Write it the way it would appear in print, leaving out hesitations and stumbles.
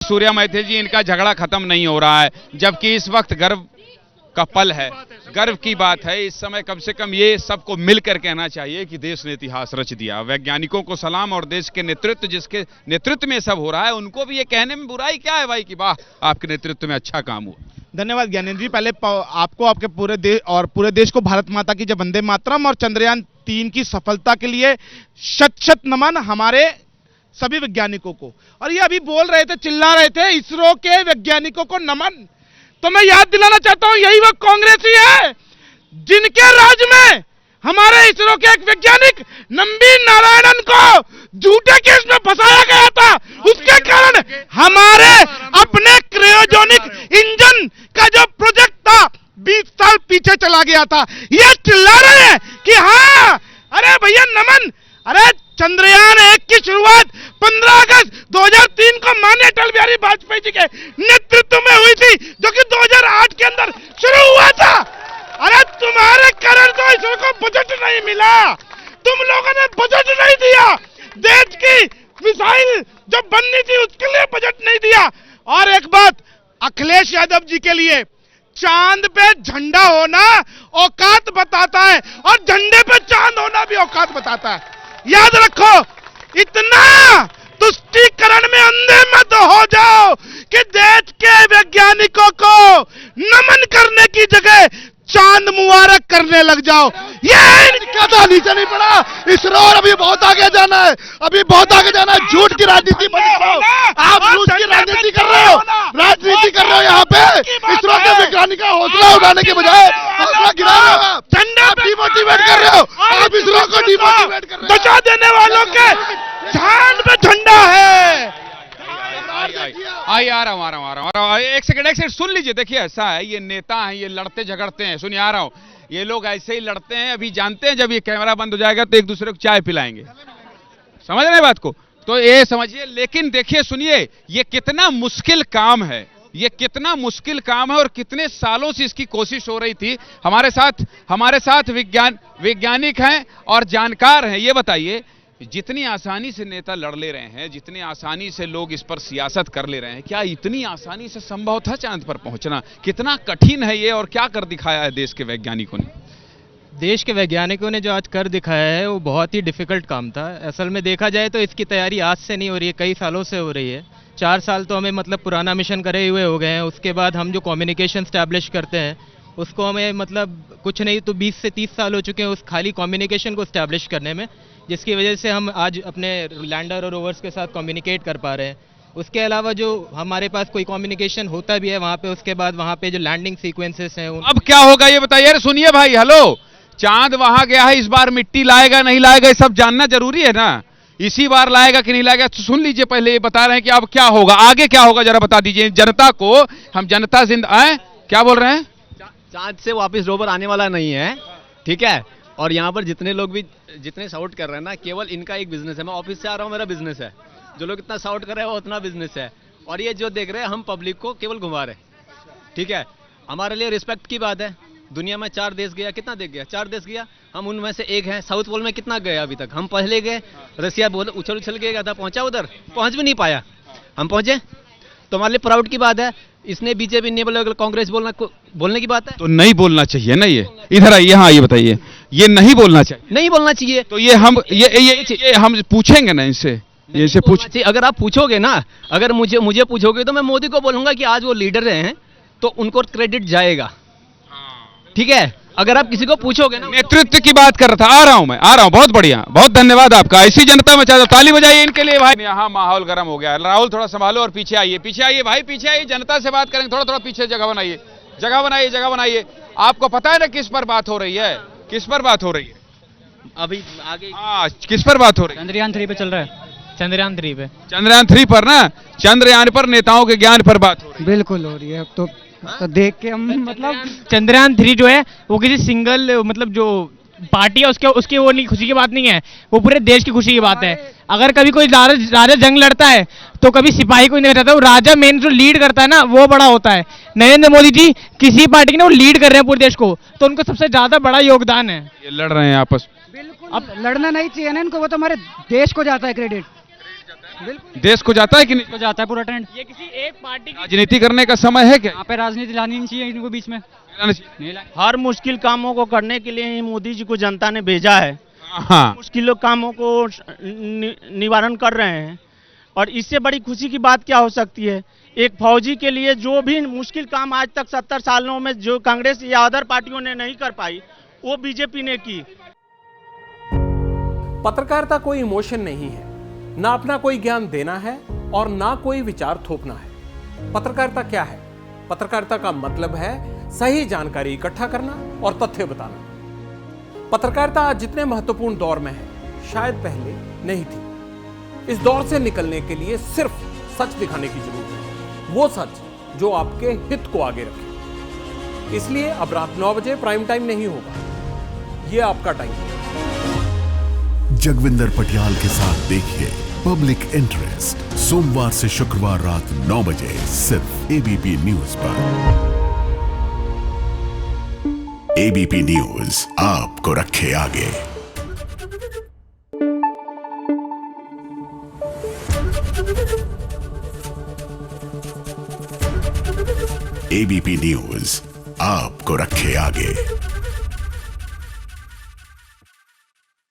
सूर्या मैथिल जी, इनका झगड़ा खत्म नहीं हो रहा है, जबकि इस वक्त गर्व का पल है, गर्व की बात है। इस समय कम से कम ये सबको मिलकर कहना चाहिए कि देश ने इतिहास रच दिया। वैज्ञानिकों को सलाम, और देश के नेतृत्व, जिसके नेतृत्व में सब हो रहा है, उनको भी ये कहने में बुराई क्या है भाई कि वाह आपके नेतृत्व में अच्छा काम हुआ। धन्यवाद ज्ञानेंद्र जी। पहले आपको, आपके पूरे देश और पूरे देश को भारत माता की जय वंदे मातरम और चंद्रयान 3 की सफलता के लिए शत शत नमन हमारे सभी वैज्ञानिकों को। और ये अभी बोल रहे थे, चिल्ला रहे थे, इसरो के वैज्ञानिकों को नमन। तो मैं याद दिलाना चाहता हूं, यही वो कांग्रेसी है जिनके राज में हमारे इसरो के एक वैज्ञानिक नंबी नारायणन को झूठे केस में फंसाया गया था। उसके कारण हमारे अपने क्रायोजेनिक इंजन का जो प्रोजेक्ट था 20 साल पीछे चला गया था। ये चिल्ला रहे हैं कि हाँ, अरे भैया नमन। अरे चंद्रयान 1 की शुरुआत 15 अगस्त 2003 को माननीय अटल बिहारी वाजपेयी जी के नेतृत्व में हुई थी, जो कि 2008 के अंदर शुरू हुआ था। अरे तुम्हारे कारण तो इसरो को बजट नहीं मिला, तुम लोगों ने बजट नहीं दिया, देश की मिसाइल जो बननी थी उसके लिए बजट नहीं दिया। और एक बात अखिलेश यादव जी के लिए, चांद पे झंडा होना औकात बताता है और झंडे पे चांद होना भी औकात बताता है। याद रखो, इतना तुष्टीकरण में अंधे मत हो जाओ कि देश के वैज्ञानिकों को नमन करने की जगह चांद मुबारक करने लग जाओ। ये ज्यादा नीचे नहीं पड़ा इसरो, और अभी बहुत आगे जाना है, अभी बहुत आगे जाना है। झूठ की राजनीति मत करो, आप झूठ की राजनीति कर रहे हो, राजनीति कर रहे हो यहाँ पे। इसरो के वैज्ञानिक का हौसला उठाने के बजाय हौसला गिरा रहे हो, आप डिमोटिवेट कर रहे हो, आप इसरो को डिमोटिवेट कर रहे हो। बचा देने वालों के चांद पे झंडा है। आइए, आ रहा हूँ, एक सेकंड सुन लीजिए। देखिए ऐसा है, ये नेता हैं, ये लड़ते झगड़ते हैं। सुनिए, आ रहा हूँ। ये लोग ऐसे ही लड़ते हैं, अभी जानते हैं जब ये कैमरा बंद हो जाएगा तो एक दूसरे को चाय पिलाएंगे, समझ रहे हैं बात को, तो ये समझिए। लेकिन देखिए, सुनिए, ये कितना मुश्किल काम है, ये कितना मुश्किल काम है और कितने सालों से इसकी कोशिश हो रही थी। हमारे साथ वैज्ञानिक हैं और जानकार हैं। ये बताइए, जितनी आसानी से नेता लड़ ले रहे हैं, जितनी आसानी से लोग इस पर सियासत कर ले रहे हैं, क्या इतनी आसानी से संभव था चांद पर पहुंचना? कितना कठिन है ये, और क्या कर दिखाया है देश के वैज्ञानिकों ने? देश के वैज्ञानिकों ने जो आज कर दिखाया है वो बहुत ही डिफिकल्ट काम था। असल में देखा जाए तो इसकी तैयारी आज से नहीं हो रही है, कई सालों से हो रही है। 4 साल तो हमें मतलब पुराना मिशन करे हुए हो गए हैं। उसके बाद हम जो कम्युनिकेशन स्टैब्लिश करते हैं उसको हमें मतलब कुछ नहीं तो 20 से 30 साल हो चुके हैं उस खाली कम्युनिकेशन को स्टैब्लिश करने में, जिसकी वजह से हम आज अपने लैंडर और रोवर्स के साथ कम्युनिकेट कर पा रहे हैं। उसके अलावा जो हमारे पास कोई कम्युनिकेशन होता भी है वहाँ पे, उसके बाद वहाँ पे जो लैंडिंग सीक्वेंसेस हैं अब क्या होगा ये बताइए। अरे सुनिए भाई, हेलो, चांद वहां गया है, इस बार मिट्टी लाएगा नहीं लाएगा ये सब जानना जरूरी है ना। इसी बार लाएगा कि नहीं लाएगा, तो सुन लीजिए। पहले ये बता रहे हैं कि अब क्या होगा, आगे क्या होगा, जरा बता दीजिए जनता को। हम जनता क्या बोल रहे हैं? चांद से वापस रोवर आने वाला नहीं है, ठीक है। और यहाँ पर जितने लोग भी जितने साउट कर रहे हैं ना, केवल इनका एक बिजनेस है। मैं ऑफिस से आ रहा हूँ, मेरा बिजनेस है। जो लोग इतना साउट कर रहे हैं वो उतना बिजनेस है। और ये जो देख रहे हैं, हम पब्लिक को केवल घुमा रहे हैं, ठीक है। हमारे लिए रिस्पेक्ट की बात है। दुनिया में 4 देश गया, कितना देश गया? 4 देश गया, हम उनमें से एक हैं। साउथ पोल में कितना गया अभी तक? हम पहले गए। रसिया बोल उछल के गया था, पहुंचा उधर? पहुंच भी नहीं पाया, हम पहुंचे। तो हमारे लिए प्राउड की बात है। इसने बीजेपी नहीं बोला, कांग्रेस बोलने की बात है तो नहीं बोलना चाहिए ना। ये इधर आइए, हाँ ये बताइए, ये नहीं बोलना चाहिए, नहीं बोलना चाहिए। तो ये हम पूछेंगे ना इनसे, ये पूछ। अगर आप पूछोगे ना, अगर मुझे पूछोगे तो मैं मोदी को बोलूंगा कि आज वो लीडर हैं तो उनको क्रेडिट जाएगा, ठीक है। अगर आप किसी को पूछोगे ना, नेतृत्व की बात कर रहा था। आ रहा हूं, बहुत बढ़िया, बहुत धन्यवाद आपका। ऐसी जनता में चाहता, ताली बजाइए इनके लिए भाई। यहाँ माहौल गर्म हो गया है। राहुल थोड़ा संभालो और पीछे आइए भाई, पीछे आइए। जनता से बात करेंगे, थोड़ा पीछे जगह बनाइए। आपको पता है ना किस पर बात हो रही है? अभी आगे किस पर बात हो रही है? चंद्रयान 3 पे चल रहा है। चंद्रयान 3 पर ना, चंद्रयान पर नेताओं के ज्ञान पर बात हो रही है। बिल्कुल हो रही है। तो देख के हम मतलब चंद्रयान 3 जो है वो किसी सिंगल मतलब जो पार्टी है उसकी वो नहीं, खुशी की बात नहीं है, वो पूरे देश की खुशी की बात है। अगर कभी कोई राजा जंग लड़ता है तो कभी सिपाही कोई नहीं रहता, वो राजा मेन जो लीड करता है ना वो बड़ा होता है। नरेंद्र मोदी जी किसी पार्टी के ना वो लीड कर रहे हैं पूरे देश को, तो उनको सबसे ज्यादा बड़ा योगदान है। ये लड़ रहे हैं आपस। बिल्कुल, अब लड़ना नहीं चाहिए ना इनको, वो तो हमारे देश को जाता है क्रेडिट। देश को जाता है कि नहीं? को जाता है पूरा ट्रेंड। ये किसी एक पार्टी की राजनीति करने का समय है क्या? यहाँ पे राजनीति लानी नहीं चाहिए इनको बीच में, नहीं लानी। हर मुश्किल कामों को करने के लिए ही मोदी जी को जनता ने भेजा है। हाँ, मुश्किल कामों को निवारण कर रहे हैं, और इससे बड़ी खुशी की बात क्या हो सकती है। एक फौजी के लिए जो भी मुश्किल काम आज तक 70 सालों में जो कांग्रेस या अदर पार्टियों ने नहीं कर पाई, वो बीजेपी ने की। पत्रकारिता कोई इमोशन नहीं है, ना अपना कोई ज्ञान देना है और ना कोई विचार थोपना है। पत्रकारिता क्या है? पत्रकारिता का मतलब है सही जानकारी इकट्ठा करना और तथ्य बताना। पत्रकारिता आज जितने महत्वपूर्ण दौर में है, शायद पहले नहीं थी। इस दौर से निकलने के लिए सिर्फ सच दिखाने की जरूरत है, वो सच जो आपके हित को आगे रखे। इसलिए अब रात 9 बजे प्राइम टाइम नहीं होगा, ये आपका टाइम है। जगविंदर पटियाल के साथ देखिए पब्लिक इंटरेस्ट सोमवार से शुक्रवार रात 9 बजे सिर्फ एबीपी न्यूज पर। एबीपी न्यूज आपको रखे आगे। एबीपी न्यूज आपको रखे आगे।